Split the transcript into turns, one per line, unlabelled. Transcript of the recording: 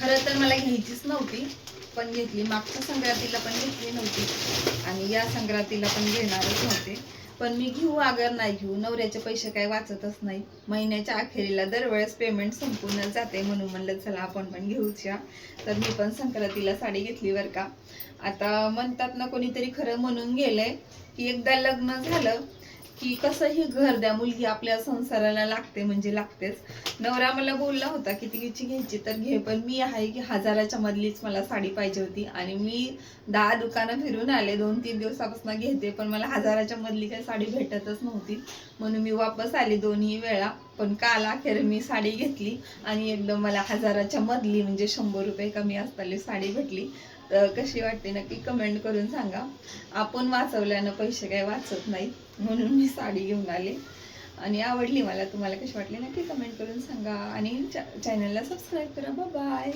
खरं तर मला घ्यायचीच नव्हती, पण घेतली. मागच्या संक्रांतीला पण घेतली नव्हती आणि या संक्रांतीला पण घेणारच नव्हते. पण मी घेऊ अगर नाही घेऊ, नवऱ्याचे पैसे काही वाचतच नाही. महिन्याच्या अखेरीला दरवेळेस पेमेंट संपूनच जाते, म्हणून म्हणलं चला आपण पण घेऊच्या. तर मी पण संक्रांतीला साडी घेतली बरं का. आता म्हणतात ना, कोणीतरी खरं म्हणून गेलंय की एकदा लग्न झालं की कसंही घर द्या, मुलगी आपल्या संसाराला लागते म्हणजे लागतेच. नवरा मला बोलला होता की तिची घ्यायची तर घे, पण मी आहे की 1000च्या मधलीच मला साडी पाहिजे होती. आणि मी 10 दुकानं फिरून आले, 2-3 दिवसापासून घेते, पण मला 1000च्या मधली काही साडी भेटतच नव्हती. म्हणून मी वापस आली 2ही वेळा. पण काल अखेर मी साडी घेतली आणि एकदम मला 1000च्या मधली म्हणजे 100 रुपये कमी असताना साडी भेटली. तर कशी वाटते नक्की कमेंट करून सांगा. आपण वाचवल्यानं पैसे काही वाचत नाहीत, म्हणून मी साडी घेऊन आले आणि आवडली मला. तुम्हाला कशी वाटली नक्की कमेंट करून सांगा आणि चॅनलला सबस्क्राईब करा. बाय.